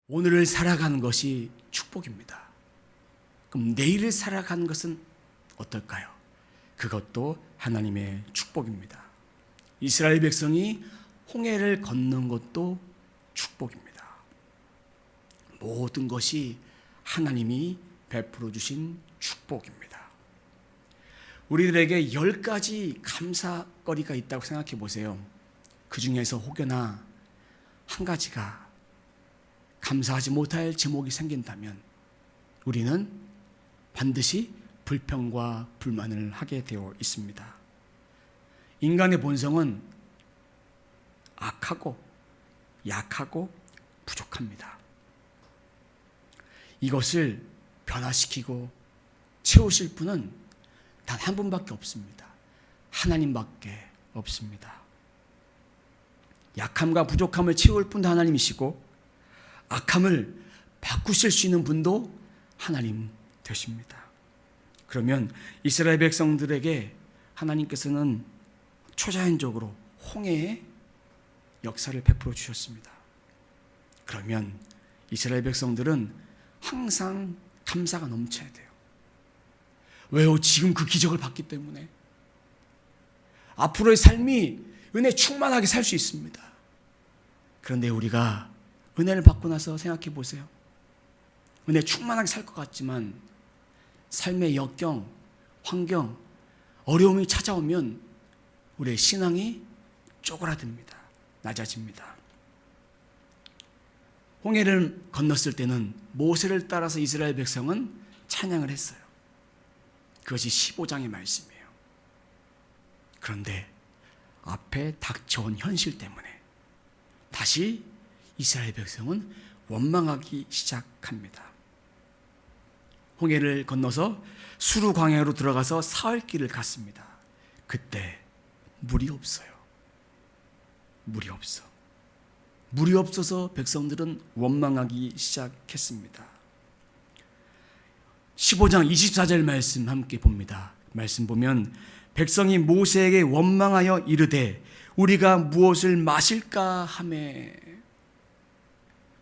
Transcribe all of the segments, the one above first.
오늘을 살아가는 것이 축복입니다. 그럼 내일을 살아가는 것은 어떨까요? 그것도 하나님의 축복입니다. 이스라엘 백성이 홍해를 건넌 것도 축복입니다. 모든 것이 하나님이 베풀어 주신 축복입니다. 우리들에게 10가지 감사거리가 있다고 생각해 보세요. 그 중에서 혹여나 한 가지가 감사하지 못할 제목이 생긴다면 우리는 반드시 불평과 불만을 하게 되어 있습니다. 인간의 본성은 악하고 약하고 부족합니다. 이것을 변화시키고 채우실 분은 단 한 분밖에 없습니다. 하나님밖에 없습니다. 약함과 부족함을 채울 분도 하나님이시고 악함을 바꾸실 수 있는 분도 하나님 되십니다. 그러면 이스라엘 백성들에게 하나님께서는 초자연적으로 홍해의 역사를 베풀어 주셨습니다. 그러면 이스라엘 백성들은 항상 감사가 넘쳐야 돼요. 왜요? 지금 그 기적을 봤기 때문에. 앞으로의 삶이 은혜 충만하게 살 수 있습니다. 그런데 우리가 은혜를 받고 나서 생각해 보세요. 은혜 충만하게 살 것 같지만 삶의 역경, 환경, 어려움이 찾아오면 우리의 신앙이 쪼그라듭니다. 낮아집니다. 홍해를 건넜을 때는 모세를 따라서 이스라엘 백성은 찬양을 했어요. 그것이 15장의 말씀이에요. 그런데 앞에 닥쳐온 현실 때문에 다시 이스라엘 백성은 원망하기 시작합니다. 홍해를 건너서 수르 광야로 들어가서 사흘 길을 갔습니다. 그때 물이 없어요. 물이 없어서 백성들은 원망하기 시작했습니다. 15장 24절 말씀 함께 봅니다. 말씀 보면 백성이 모세에게 원망하여 이르되 우리가 무엇을 마실까 하매.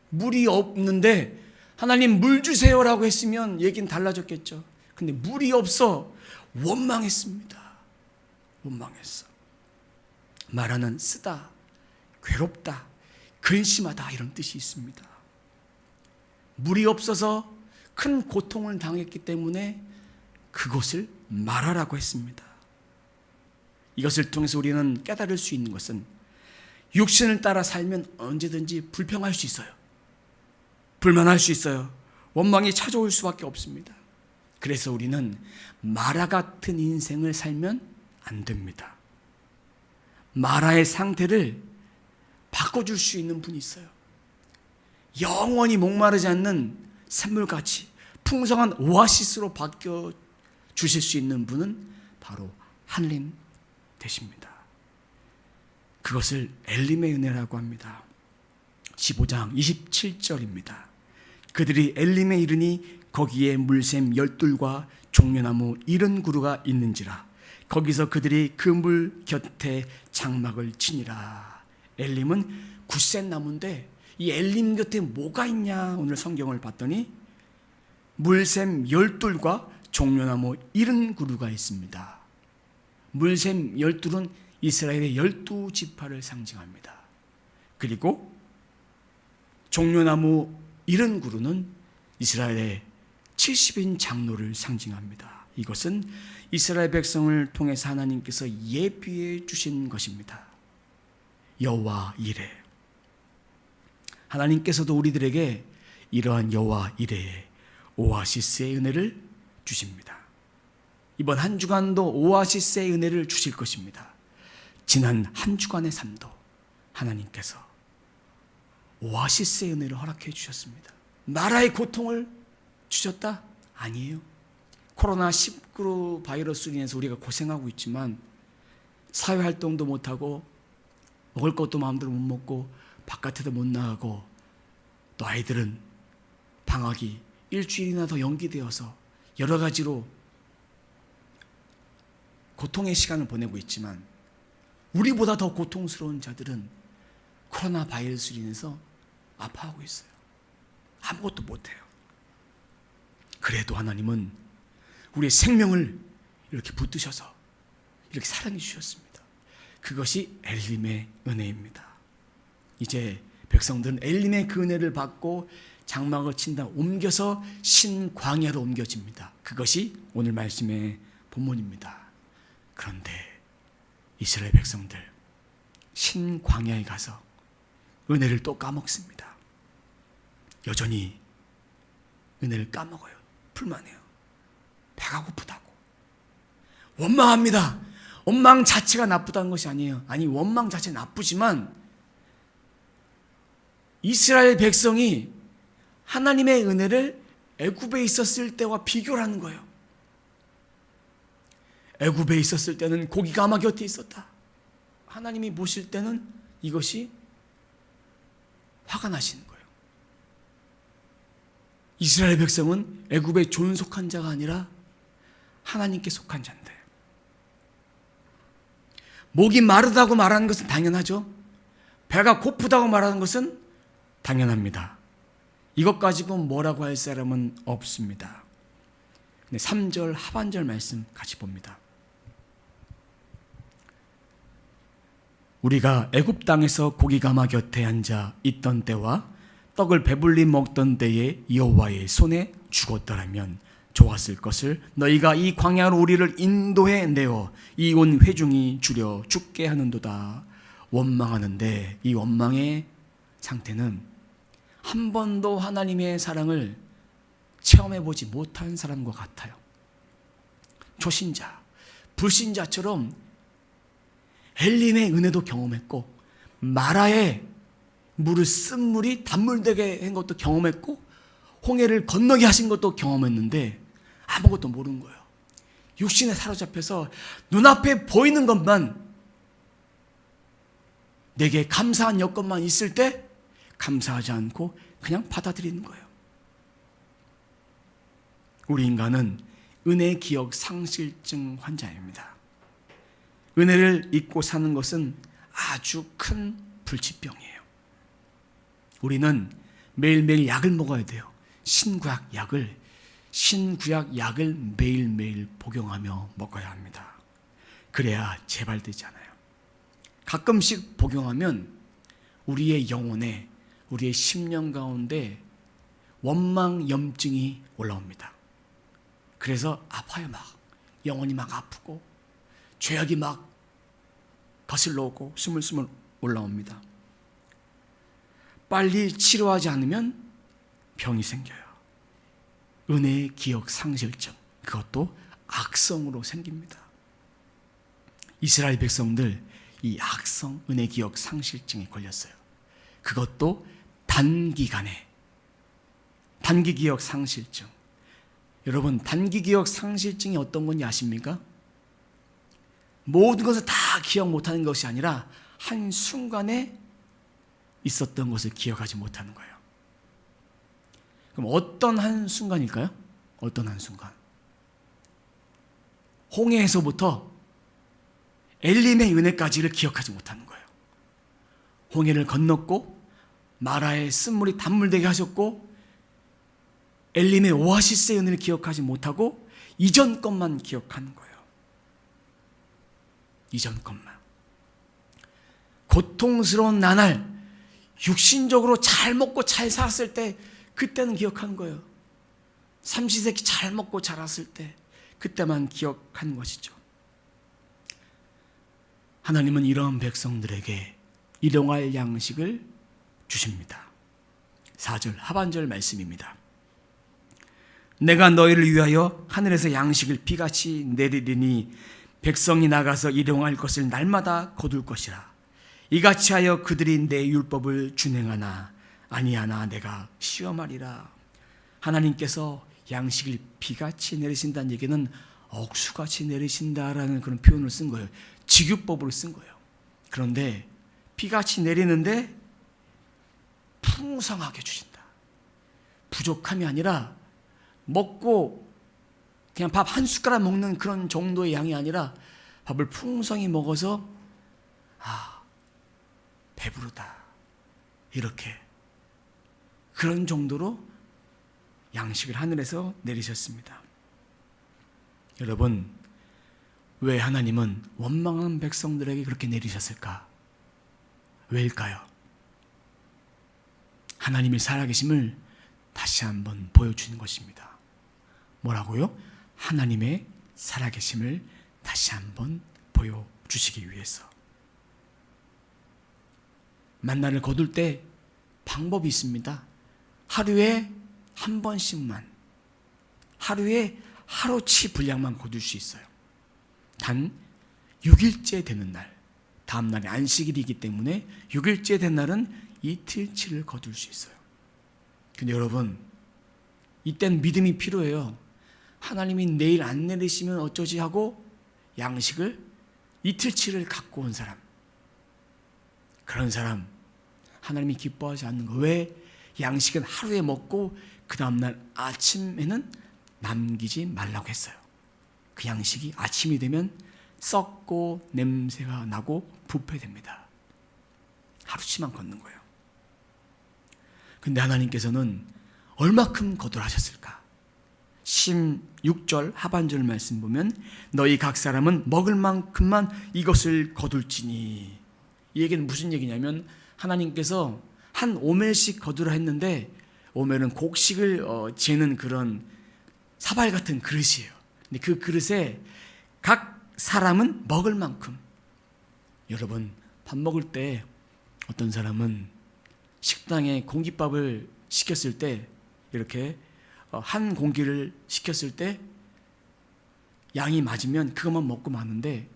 물이 없는데 하나님 물 주세요라고 했으면 얘기는 달라졌겠죠. 근데 물이 없어 원망했습니다. 원망했어. 말하는 쓰다, 괴롭다, 근심하다 이런 뜻이 있습니다. 물이 없어서 큰 고통을 당했기 때문에 그것을 말하라고 했습니다. 이것을 통해서 우리는 깨달을 수 있는 것은 육신을 따라 살면 언제든지 불평할 수 있어요. 불만할 수 있어요. 원망이 찾아올 수밖에 없습니다. 그래서 우리는 마라 같은 인생을 살면 안 됩니다. 마라의 상태를 바꿔줄 수 있는 분이 있어요. 영원히 목마르지 않는 샘물같이 풍성한 오아시스로 바뀌어 주실 수 있는 분은 바로 하나님 되십니다. 그것을 엘림의 은혜라고 합니다. 15장 27절입니다. 그들이 엘림에 이르니 거기에 물샘 12과 종려나무 70그루가 있는지라 거기서 그들이 그 물 곁에 장막을 치니라. 엘림은 굳센 나무인데 이 엘림 곁에 뭐가 있냐 오늘 성경을 봤더니 물샘 12과 종려나무 70그루가 있습니다. 물샘 12는 이스라엘의 12지파를 상징합니다. 그리고 종려나무 70그루는 이스라엘의 70인 장로를 상징합니다. 이것은 이스라엘 백성을 통해서 하나님께서 예비해 주신 것입니다. 여호와 이레. 하나님께서도 우리들에게 이러한 여호와 이레의 오아시스의 은혜를 주십니다. 이번 한 주간도 오아시스의 은혜를 주실 것입니다. 지난 한 주간의 삶도 하나님께서 오아시스의 은혜를 허락해 주셨습니다. 나라의 고통을 주셨다? 아니에요. 코로나19 바이러스로 인해서 우리가 고생하고 있지만 사회활동도 못하고 먹을 것도 마음대로 못 먹고 바깥에도 못 나가고 또 아이들은 방학이 일주일이나 더 연기되어서 여러 가지로 고통의 시간을 보내고 있지만 우리보다 더 고통스러운 자들은 코로나 바이러스로 인해서 아파하고 있어요. 아무것도 못해요. 그래도 하나님은 우리의 생명을 이렇게 붙드셔서 이렇게 사랑해 주셨습니다. 그것이 엘림의 은혜입니다. 이제 백성들은 엘림의 그 은혜를 받고 장막을 친다 옮겨서 신광야로 옮겨집니다. 그것이 오늘 말씀의 본문입니다. 그런데 이스라엘 백성들 신광야에 가서 은혜를 또 까먹습니다. 여전히 은혜를 까먹어요. 불만해요. 배가 고프다고. 원망합니다. 원망 자체가 나쁘다는 것이 아니에요. 아니, 원망 자체는 나쁘지만 이스라엘 백성이 하나님의 은혜를 애굽에 있었을 때와 비교를 하는 거예요. 애굽에 있었을 때는 고기가 아마 곁에 있었다. 하나님이 보실 때는 이것이 화가 나시는 거예요. 이스라엘 백성은 애굽에 존속한 자가 아니라 하나님께 속한 자인데, 목이 마르다고 말하는 것은 당연하죠. 배가 고프다고 말하는 것은 당연합니다. 이것 가지고 뭐라고 할 사람은 없습니다. 근데 3절 하반절 말씀 같이 봅니다. 우리가 애굽 땅에서 고기가마 곁에 앉아 있던 때와 떡을 배불리 먹던 때에 여호와의 손에 죽었더라면 좋았을 것을 너희가 이 광야로 우리를 인도해 내어 이 온 회중이 줄여 죽게 하는도다. 원망하는데 이 원망의 상태는 한 번도 하나님의 사랑을 체험해 보지 못한 사람과 같아요. 초신자, 불신자처럼 엘림의 은혜도 경험했고 마라의 물을 쓴 물이 단물되게 한 것도 경험했고 홍해를 건너게 하신 것도 경험했는데 아무것도 모르는 거예요. 육신에 사로잡혀서 눈앞에 보이는 것만, 내게 감사한 여건만 있을 때 감사하지 않고 그냥 받아들이는 거예요. 우리 인간은 은혜 기억 상실증 환자입니다. 은혜를 잊고 사는 것은 아주 큰 불치병이에요. 우리는 매일매일 약을 먹어야 돼요. 신구약 약을 매일매일 복용하며 먹어야 합니다. 그래야 재발되지 않아요. 가끔씩 복용하면 우리의 영혼에, 우리의 심령 가운데 원망 염증이 올라옵니다. 그래서 아파요. 막 영혼이 막 아프고 죄악이 막 거슬러 오고 스물스물 올라옵니다. 빨리 치료하지 않으면 병이 생겨요. 은혜의 기억 상실증, 그것도 악성으로 생깁니다. 이스라엘 백성들 이 악성 은혜 기억 상실증에 걸렸어요. 그것도 단기간에. 단기 기억 상실증. 여러분, 단기 기억 상실증이 어떤 건지 아십니까? 모든 것을 다 기억 못하는 것이 아니라 한순간에 있었던 것을 기억하지 못하는 거예요. 그럼 어떤 한순간일까요? 어떤 한순간? 홍해에서부터 엘림의 은혜까지를 기억하지 못하는 거예요. 홍해를 건넜고 마라의 쓴물이 단물되게 하셨고 엘림의 오아시스의 은혜를 기억하지 못하고 이전 것만 기억하는 거예요. 이전 것만. 고통스러운 나날, 육신적으로 잘 먹고 잘 살았을 때 그때는 기억하는 거예요. 삼시세끼 잘 먹고 자랐을 때 그때만 기억하는 것이죠. 하나님은 이런 백성들에게 일용할 양식을 주십니다. 4절 하반절 말씀입니다. 내가 너희를 위하여 하늘에서 양식을 비같이 내리리니 백성이 나가서 일용할 것을 날마다 거둘 것이라. 이같이 하여 그들이 내 율법을 준행하나 아니하나 내가 시험하리라. 하나님께서 양식을 비같이 내리신다는 얘기는 억수같이 내리신다라는 그런 표현을 쓴 거예요. 직유법으로 쓴 거예요. 그런데 비같이 내리는데 풍성하게 주신다. 부족함이 아니라 먹고 그냥 밥 한 숟가락 먹는 그런 정도의 양이 아니라 밥을 풍성히 먹어서 배부르다, 이렇게 그런 정도로 양식을 하늘에서 내리셨습니다. 여러분, 왜 하나님은 원망한 백성들에게 그렇게 내리셨을까? 왜일까요? 하나님의 살아계심을 다시 한번 보여주는 것입니다. 뭐라고요? 하나님의 살아계심을 다시 한번 보여주시기 위해서. 만나를 거둘 때 방법이 있습니다. 하루에 한 번씩만, 하루에 하루치 분량만 거둘 수 있어요. 단 6일째 되는 날, 다음 날이 안식일이기 때문에 6일째 된 날은 이틀치를 거둘 수 있어요. 근데 여러분, 이때는 믿음이 필요해요. 하나님이 내일 안 내리시면 어쩌지 하고 양식을 이틀치를 갖고 온 사람, 그런 사람 하나님이 기뻐하지 않는 거. 왜? 양식은 하루에 먹고 그 다음날 아침에는 남기지 말라고 했어요. 그 양식이 아침이 되면 썩고 냄새가 나고 부패됩니다. 하루치만 걷는 거예요. 근데 하나님께서는 얼마큼 거두하셨을까? 16절 하반절 말씀 보면 너희 각 사람은 먹을 만큼만 이것을 거둘지니, 이 얘기는 무슨 얘기냐면 하나님께서 한 오멜씩 거두라 했는데, 오멜은 곡식을 재는 그런 사발 같은 그릇이에요. 근데 그 그릇에 각 사람은 먹을 만큼. 여러분, 밥 먹을 때 어떤 사람은 식당에 공깃밥을 시켰을 때, 이렇게 한 공기를 시켰을 때 양이 맞으면 그것만 먹고 마는데,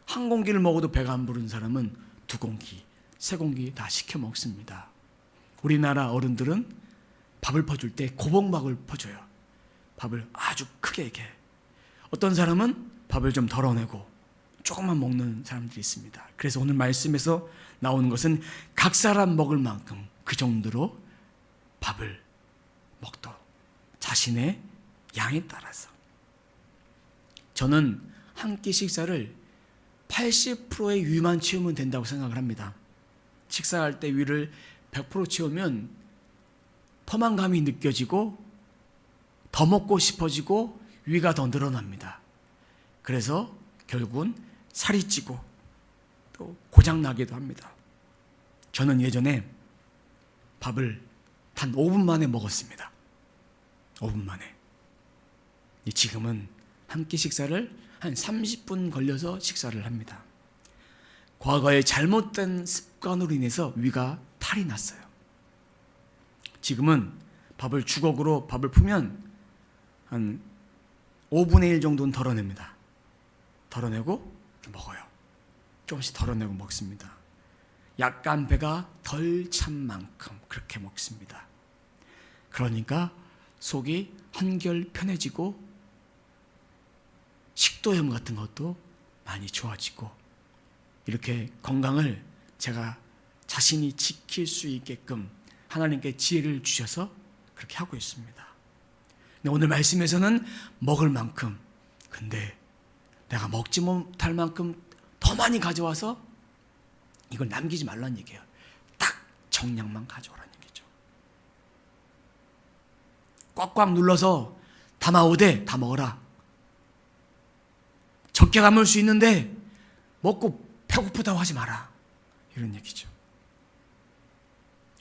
한 공기를 먹어도 배가 안 부른 사람은 두 공기, 세 공기 다 시켜 먹습니다. 우리나라 어른들은 밥을 퍼줄 때 고봉밥을 퍼줘요. 밥을 아주 크게 이렇게. 어떤 사람은 밥을 좀 덜어내고 조금만 먹는 사람들이 있습니다. 그래서 오늘 말씀에서 나오는 것은 각 사람 먹을 만큼 그 정도로 밥을 먹도록, 자신의 양에 따라서. 저는 한 끼 식사를 80%의 위만 채우면 된다고 생각을 합니다. 식사할 때 위를 100% 채우면 포만감이 느껴지고 더 먹고 싶어지고 위가 더 늘어납니다. 그래서 결국은 살이 찌고 또 고장나기도 합니다. 저는 예전에 밥을 단 5분 만에 먹었습니다. 5분 만에. 지금은 한 끼 식사를 한 30분 걸려서 식사를 합니다. 과거에 잘못된 습관으로 인해서 위가 탈이 났어요. 지금은 밥을 주걱으로 밥을 풀면 한 5분의 1 정도는 덜어냅니다. 덜어내고 먹어요. 조금씩 덜어내고 먹습니다. 약간 배가 덜 찬 만큼 그렇게 먹습니다. 그러니까 속이 한결 편해지고 식도염 같은 것도 많이 좋아지고, 이렇게 건강을 제가 자신이 지킬 수 있게끔 하나님께 지혜를 주셔서 그렇게 하고 있습니다. 근데 오늘 말씀에서는 먹을 만큼, 근데 내가 먹지 못할 만큼 더 많이 가져와서 이걸 남기지 말라는 얘기예요. 딱 정량만 가져오라는 얘기죠. 꽉꽉 눌러서 담아오되 다 먹어라. 적게 담을 수 있는데 먹고 배고프다고 하지 마라. 이런 얘기죠.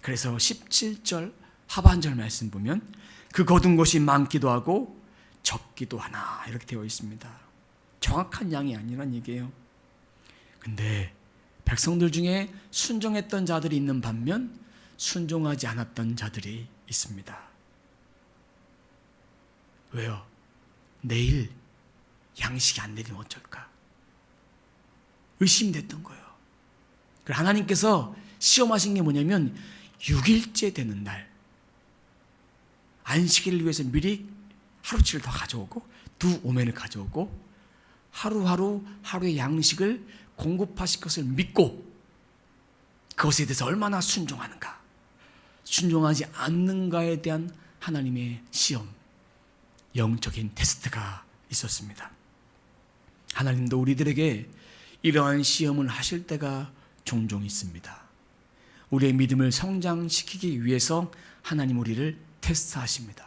그래서 17절 하반절 말씀 보면 그 거둔 것이 많기도 하고 적기도 하나, 이렇게 되어 있습니다. 정확한 양이 아니란 얘기예요. 근데 백성들 중에 순종했던 자들이 있는 반면 순종하지 않았던 자들이 있습니다. 왜요? 내일 양식이 안 내리면 어쩔까? 의심됐던 거예요. 그래서 하나님께서 시험하신 게 뭐냐면 6일째 되는 날, 안식일을 위해서 미리 하루치를 더 가져오고 두 오멘을 가져오고 하루의 양식을 공급하실 것을 믿고 그것에 대해서 얼마나 순종하는가, 순종하지 않는가에 대한 하나님의 시험, 영적인 테스트가 있었습니다. 하나님도 우리들에게 이러한 시험을 하실 때가 종종 있습니다. 우리의 믿음을 성장시키기 위해서 하나님 우리를 테스트하십니다.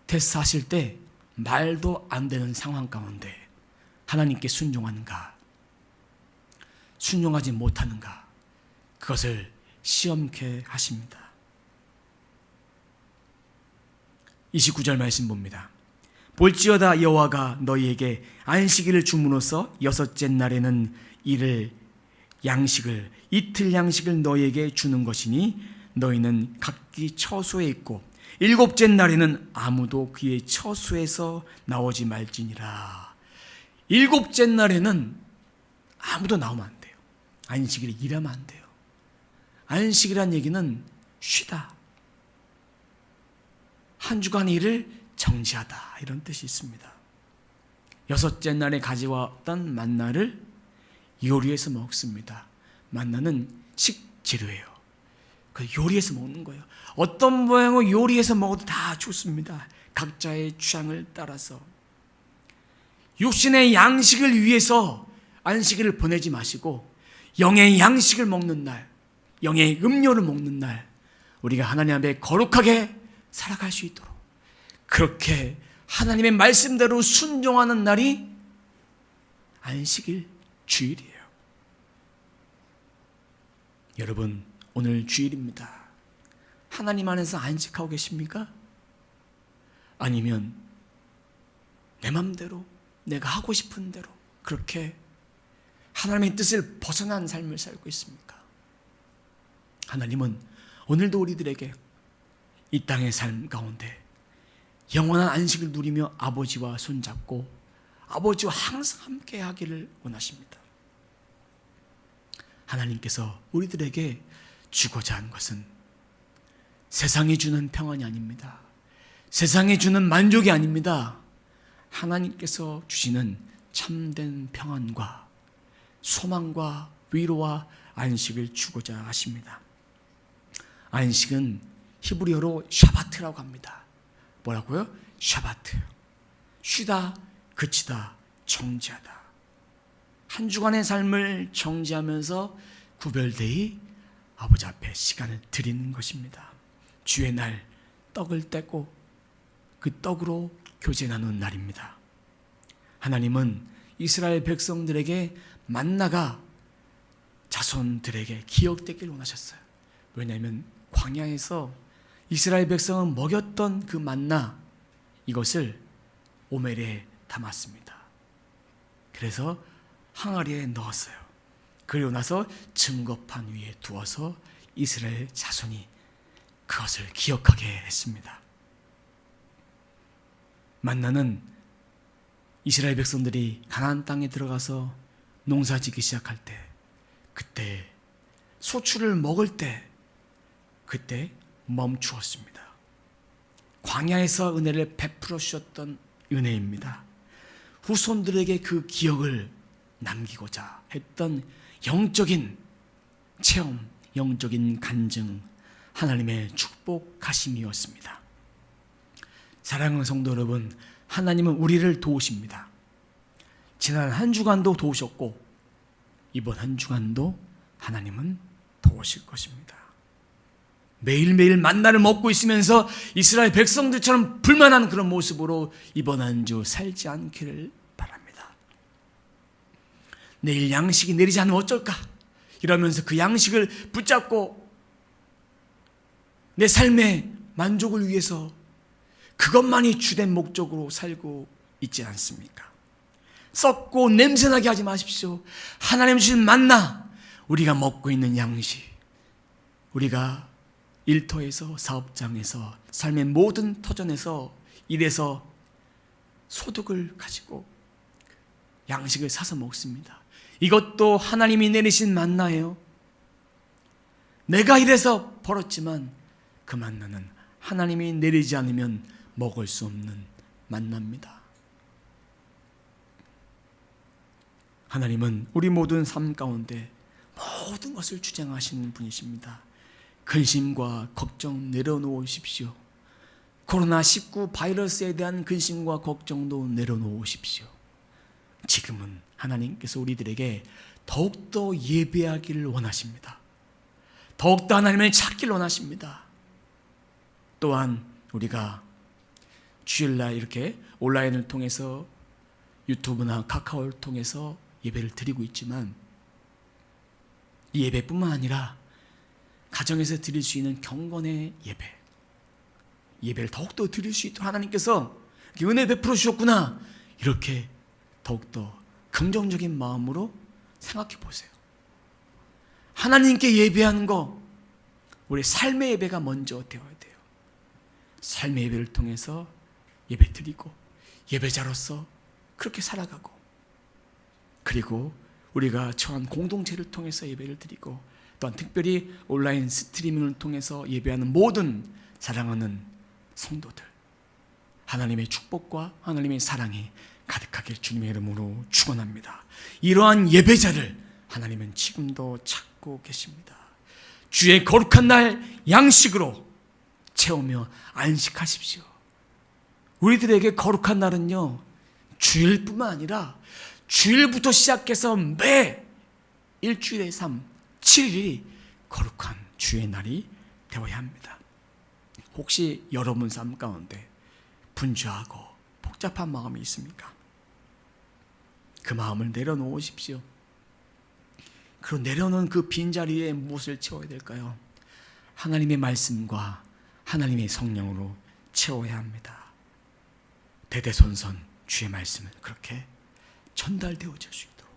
테스트하실 때 말도 안 되는 상황 가운데 하나님께 순종하는가, 순종하지 못하는가, 그것을 시험케 하십니다. 29절 말씀 봅니다. 볼지어다 여호와가 너희에게 안식일을 줌으로써 여섯째 날에는 이틀 양식을 너희에게 주는 것이니 너희는 각기 처소에 있고 일곱째 날에는 아무도 그의 처소에서 나오지 말지니라. 일곱째 날에는 아무도 나오면 안 돼요. 안식일에 일하면 안 돼요. 안식이란 얘기는 쉬다, 한 주간의 일을 정지하다, 이런 뜻이 있습니다. 여섯째 날에 가져왔던 만나를 요리해서 먹습니다. 만나는 식재료예요. 그 요리해서 먹는 거예요. 어떤 모양으로 요리해서 먹어도 다 좋습니다. 각자의 취향을 따라서. 육신의 양식을 위해서 안식일을 보내지 마시고 영의 양식을 먹는 날, 영의 음료를 먹는 날, 우리가 하나님 앞에 거룩하게 살아갈 수 있도록 그렇게 하나님의 말씀대로 순종하는 날이 안식일 주일이에요. 여러분, 오늘 주일입니다. 하나님 안에서 안식하고 계십니까? 아니면 내 맘대로 내가 하고 싶은 대로 그렇게 하나님의 뜻을 벗어난 삶을 살고 있습니까? 하나님은 오늘도 우리들에게 이 땅의 삶 가운데 영원한 안식을 누리며 아버지와 손잡고 아버지와 항상 함께 하기를 원하십니다. 하나님께서 우리들에게 주고자 한 것은 세상이 주는 평안이 아닙니다. 세상이 주는 만족이 아닙니다. 하나님께서 주시는 참된 평안과 소망과 위로와 안식을 주고자 하십니다. 안식은 히브리어로 샤바트라고 합니다. 뭐라고요? 샤바트. 쉬다, 그치다, 정지하다. 한 주간의 삶을 정지하면서 구별되이 아버지 앞에 시간을 드리는 것입니다. 주의 날 떡을 떼고 그 떡으로 교제 나누는 날입니다. 하나님은 이스라엘 백성들에게 만나가 자손들에게 기억되길 원하셨어요. 왜냐하면 광야에서 이스라엘 백성은 먹였던 그 만나, 이것을 오멜에 담았습니다. 그래서 항아리에 넣었어요. 그리고 나서 증거판 위에 두어서 이스라엘 자손이 그것을 기억하게 했습니다. 만나는 이스라엘 백성들이 가나안 땅에 들어가서 농사짓기 시작할 때, 그때 소출을 먹을 때, 그때 멈추었습니다. 광야에서 은혜를 베풀어 주셨던 은혜입니다. 후손들에게 그 기억을 남기고자 했던 영적인 체험, 영적인 간증, 하나님의 축복하심이었습니다. 사랑하는 성도 여러분, 하나님은 우리를 도우십니다. 지난 한 주간도 도우셨고 이번 한 주간도 하나님은 도우실 것입니다. 매일매일 만나를 먹고 있으면서 이스라엘 백성들처럼 불만한 그런 모습으로 이번 한 주 살지 않기를 바랍니다. 내일 양식이 내리지 않으면 어쩔까? 이러면서 그 양식을 붙잡고 내 삶의 만족을 위해서 그것만이 주된 목적으로 살고 있지 않습니까? 썩고 냄새나게 하지 마십시오. 하나님 주신 만나, 우리가 먹고 있는 양식, 우리가 일터에서, 사업장에서, 삶의 모든 터전에서, 일에서 소득을 가지고 양식을 사서 먹습니다. 이것도 하나님이 내리신 만나예요. 내가 일해서 벌었지만 그 만나는 하나님이 내리지 않으면 먹을 수 없는 만나입니다. 하나님은 우리 모든 삶 가운데 모든 것을 주장하시는 분이십니다. 근심과 걱정 내려놓으십시오. 코로나19 바이러스에 대한 근심과 걱정도 내려놓으십시오. 지금은 하나님께서 우리들에게 더욱더 예배하기를 원하십니다. 더욱더 하나님을 찾기를 원하십니다. 또한 우리가 주일날 이렇게 온라인을 통해서 유튜브나 카카오를 통해서 예배를 드리고 있지만 이 예배뿐만 아니라 가정에서 드릴 수 있는 경건의 예배를 더욱더 드릴 수 있도록 하나님께서 은혜 베풀어 주셨구나, 이렇게 더욱더 긍정적인 마음으로 생각해 보세요. 하나님께 예배하는 거, 우리 삶의 예배가 먼저 되어야 돼요. 삶의 예배를 통해서 예배 드리고 예배자로서 그렇게 살아가고, 그리고 우리가 처한 공동체를 통해서 예배를 드리고, 또한 특별히 온라인 스트리밍을 통해서 예배하는 모든 사랑하는 성도들, 하나님의 축복과 하나님의 사랑이 가득하길 주님의 이름으로 축원합니다. 이러한 예배자를 하나님은 지금도 찾고 계십니다. 주의 거룩한 날 양식으로 채우며 안식하십시오. 우리들에게 거룩한 날은요, 주일뿐만 아니라 주일부터 시작해서 매 일주일의 삶 7일이 거룩한 주의 날이 되어야 합니다. 혹시 여러분 삶 가운데 분주하고 복잡한 마음이 있습니까? 그 마음을 내려놓으십시오. 그리고 내려놓은 그 빈자리에 무엇을 채워야 될까요? 하나님의 말씀과 하나님의 성령으로 채워야 합니다. 대대손손 주의 말씀은 그렇게 전달되어질 수 있도록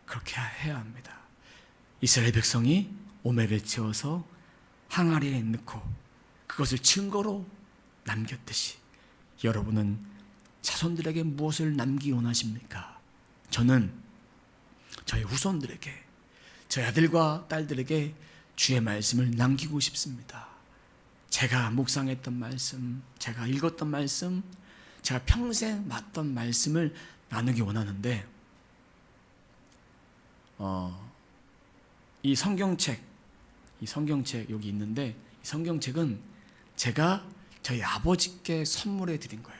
그렇게 해야 합니다. 이스라엘 백성이 오멜을 채워서 항아리에 넣고 그것을 증거로 남겼듯이 여러분은 자손들에게 무엇을 남기기 원하십니까? 저는 저희 후손들에게, 저희 아들과 딸들에게 주의 말씀을 남기고 싶습니다. 제가 묵상했던 말씀, 제가 읽었던 말씀, 제가 평생 맞던 말씀을 나누기 원하는데, 이 성경책 여기 있는데, 이 성경책은 제가 저희 아버지께 선물해 드린 거예요.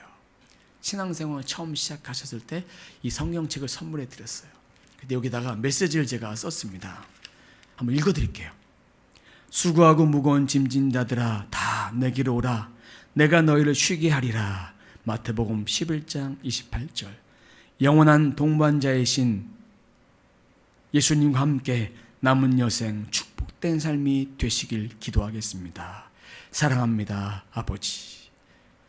신앙생활 처음 시작하셨을 때 이 성경책을 선물해 드렸어요. 근데 여기다가 메시지를 제가 썼습니다. 한번 읽어 드릴게요. 수고하고 무거운 짐진 자들아 다 내게로 오라. 내가 너희를 쉬게 하리라. 마태복음 11장 28절. 영원한 동반자이신 예수님과 함께 남은 여생 축복된 삶이 되시길 기도하겠습니다. 사랑합니다, 아버지.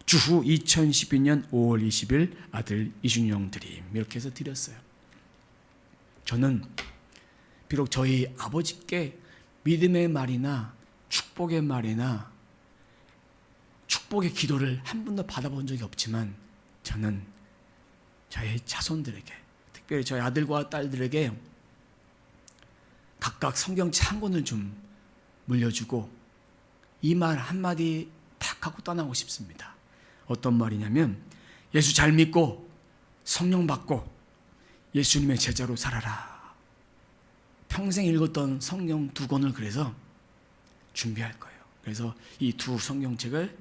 주후 2012년 5월 20일 아들 이준영 드림, 이렇게 해서 드렸어요. 저는 비록 저희 아버지께 믿음의 말이나 축복의 말이나 축복의 기도를 한 번도 받아본 적이 없지만, 저는 저희 자손들에게, 특별히 저희 아들과 딸들에게 각각 성경책 한 권을 좀 물려주고 이 말 한마디 탁 하고 떠나고 싶습니다. 어떤 말이냐면, 예수 잘 믿고 성령 받고 예수님의 제자로 살아라. 평생 읽었던 성경 2권을 그래서 준비할 거예요. 그래서 이 두 성경책을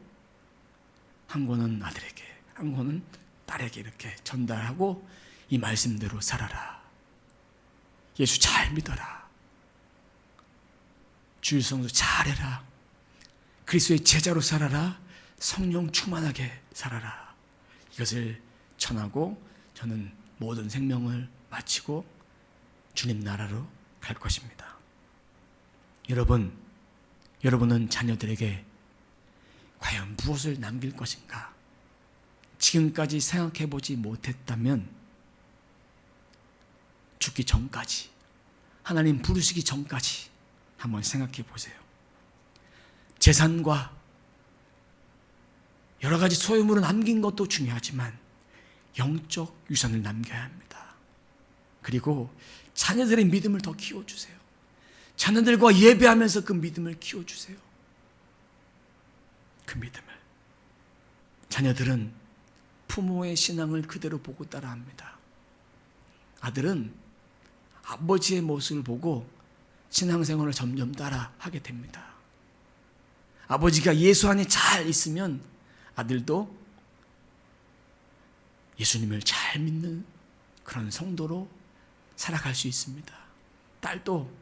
한 권은 아들에게, 한 권은 딸에게 이렇게 전달하고, 이 말씀대로 살아라. 예수 잘 믿어라. 주일 성수 잘해라. 그리스도의 제자로 살아라. 성령 충만하게 살아라. 이것을 전하고 저는 모든 생명을 마치고 주님 나라로 갈 것입니다. 여러분은 자녀들에게 과연 무엇을 남길 것인가? 지금까지 생각해보지 못했다면 죽기 전까지, 하나님 부르시기 전까지 한번 생각해 보세요. 재산과 여러 가지 소유물을 남긴 것도 중요하지만 영적 유산을 남겨야 합니다. 그리고 자녀들의 믿음을 더 키워주세요. 자녀들과 예배하면서 그 믿음을 키워주세요. 그 믿음을. 자녀들은 부모의 신앙을 그대로 보고 따라합니다. 아들은 아버지의 모습을 보고 신앙생활을 점점 따라하게 됩니다. 아버지가 예수 안에 잘 있으면 아들도 예수님을 잘 믿는 그런 성도로 살아갈 수 있습니다. 딸도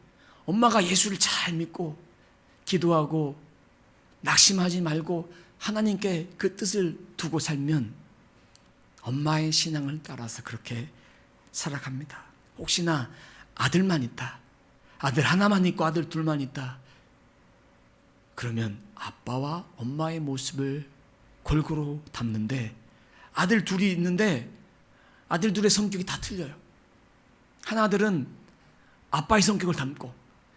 엄마가 예수를 잘 믿고 기도하고 낙심하지 말고 하나님께 그 뜻을 두고 살면 엄마의 신앙을 따라서 그렇게 살아갑니다. 혹시나 아들만 있다, 아들 하나만 있고 아들 둘만 있다, 그러면 아빠와 엄마의 모습을 골고루 담는데, 아들 둘이 있는데 아들 둘의 성격이 다 틀려요. 하나들은 아빠의 성격을 담고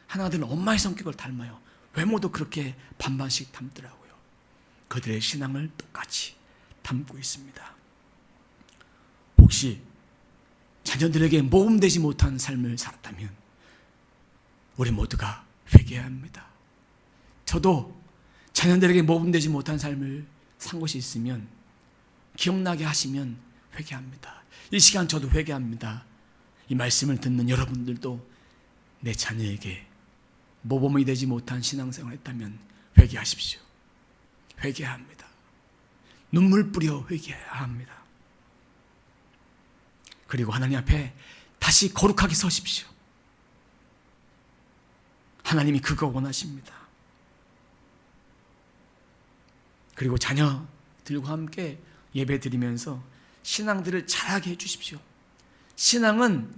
하나들은 엄마의 성격을 닮아요. 외모도 그렇게 반반씩 닮더라고요. 그들의 신앙을 똑같이 담고 있습니다. 혹시 자녀들에게 모범되지 못한 삶을 살았다면 우리 모두가 회개해야 합니다. 저도 자녀들에게 모범되지 못한 삶을 산 것이 있으면 기억나게 하시면 회개합니다. 이 시간 저도 회개합니다. 이 말씀을 듣는 여러분들도 내 자녀에게 모범이 되지 못한 신앙생활을 했다면 회개하십시오. 회개해야 합니다. 눈물 뿌려 회개해야 합니다. 그리고 하나님 앞에 다시 거룩하게 서십시오. 하나님이 그거 원하십니다. 그리고 자녀들과 함께 예배 드리면서 신앙들을 자라게 해주십시오. 신앙은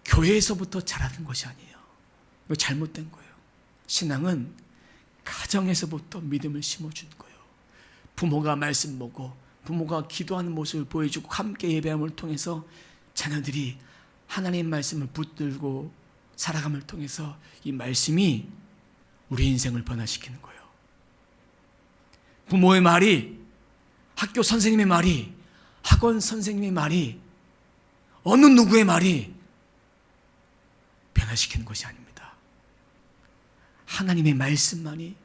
교회에서부터 자라는 것이 아니에요. 이거 잘못된 거예요. 신앙은 가정에서부터 믿음을 심어주는 거예요. 부모가 말씀 보고 부모가 기도하는 모습을 보여주고 함께 예배함을 통해서 자녀들이 하나님의 말씀을 붙들고 살아감을 통해서 이 말씀이 우리 인생을 변화시키는 거예요. 부모의 말이, 학교 선생님의 말이, 학원 선생님의 말이, 어느 누구의 말이 변화시키는 것이 아닙니다. 하나님의 말씀만이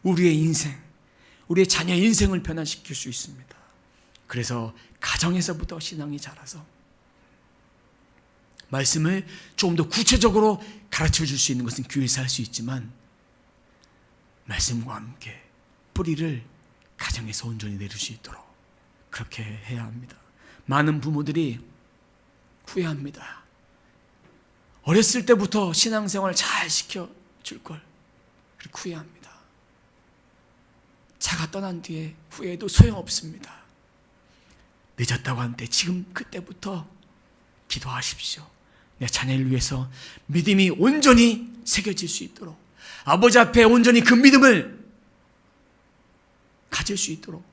우리의 인생, 우리의 자녀의 인생을 변화시킬 수 있습니다. 그래서 가정에서부터 신앙이 자라서 말씀을 조금 더 구체적으로 가르쳐 줄 수 있는 것은 교회에서 할 수 있지만 말씀과 함께 뿌리를 가정에서 온전히 내릴 수 있도록 그렇게 해야 합니다. 많은 부모들이 후회합니다. 어렸을 때부터 신앙생활을 잘 시켜줄 걸 그렇게 후회합니다. 자가 떠난 뒤에 후회해도 소용없습니다. 늦었다고 하는데 지금 그때부터 기도하십시오. 내 자녀를 위해서 믿음이 온전히 새겨질 수 있도록, 아버지 앞에 온전히 그 믿음을 가질 수 있도록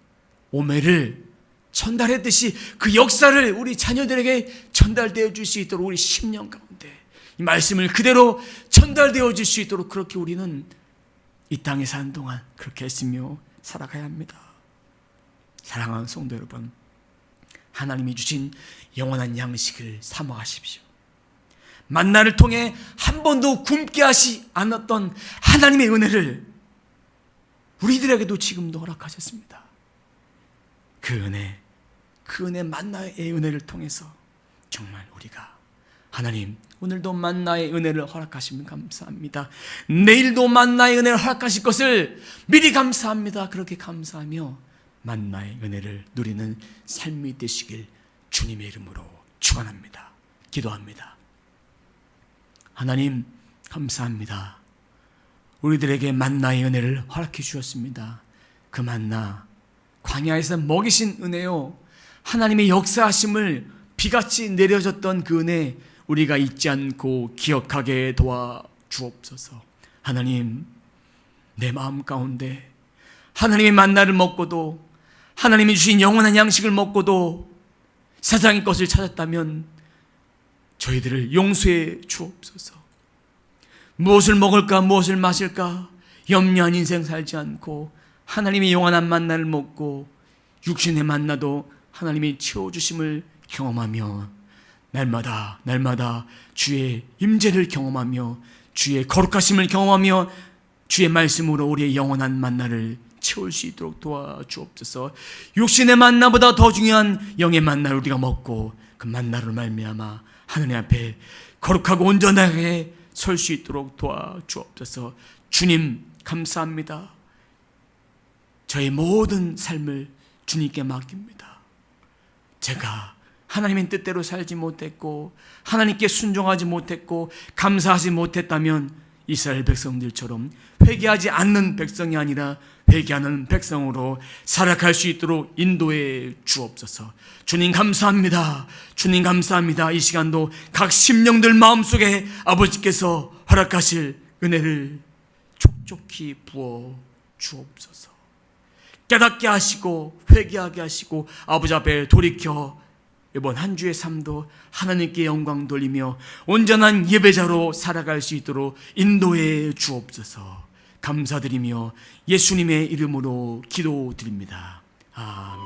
오매를 전달했듯이 그 역사를 우리 자녀들에게 전달되어 줄 수 있도록 우리 10년 가운데 이 말씀을 그대로 전달되어 줄 수 있도록 그렇게 우리는 이 땅에 사는 동안 그렇게 했으며 살아가야 합니다. 사랑하는 성도 여러분, 하나님이 주신 영원한 양식을 사모하십시오. 만나를 통해 한 번도 굶게 하시 않았던 하나님의 은혜를 우리들에게도 지금도 허락하셨습니다. 그 은혜 만나의 은혜를 통해서 정말 우리가 하나님 오늘도 만나의 은혜를 허락하시면 감사합니다. 내일도 만나의 은혜를 허락하실 것을 미리 감사합니다. 그렇게 감사하며 만나의 은혜를 누리는 삶이 되시길 주님의 이름으로 축원합니다. 기도합니다. 하나님 감사합니다. 우리들에게 만나의 은혜를 허락해 주셨습니다. 그 만나 광야에서 먹이신 은혜요, 하나님의 역사하심을 비같이 내려졌던 그 은혜 우리가 잊지 않고 기억하게 도와주옵소서. 하나님, 내 마음 가운데 하나님의 만나를 먹고도 하나님이 주신 영원한 양식을 먹고도 세상의 것을 찾았다면 저희들을 용서해 주옵소서. 무엇을 먹을까 무엇을 마실까 염려한 인생 살지 않고 하나님의 영원한 만나를 먹고 육신의 만나도 하나님이 채워주심을 경험하며 날마다 주의 임재를 경험하며 주의 거룩하심을 경험하며 주의 말씀으로 우리의 영원한 만나를 채울 수 있도록 도와주옵소서. 육신의 만나보다 더 중요한 영의 만나를 우리가 먹고 그 만나로 말미암아 하나님 앞에 거룩하고 온전하게 설 수 있도록 도와주옵소서. 주님 감사합니다. 저의 모든 삶을 주님께 맡깁니다. 제가 하나님의 뜻대로 살지 못했고 하나님께 순종하지 못했고 감사하지 못했다면 이스라엘 백성들처럼 회개하지 않는 백성이 아니라 회개하는 백성으로 살아갈 수 있도록 인도해 주옵소서. 주님 감사합니다. 주님 감사합니다. 이 시간도 각 심령들 마음속에 아버지께서 허락하실 은혜를 촉촉히 부어 주옵소서. 깨닫게 하시고 회개하게 하시고 아버지 앞에 돌이켜 이번 한 주의 삶도 하나님께 영광 돌리며 온전한 예배자로 살아갈 수 있도록 인도해 주옵소서. 감사드리며 예수님의 이름으로 기도드립니다. 아멘.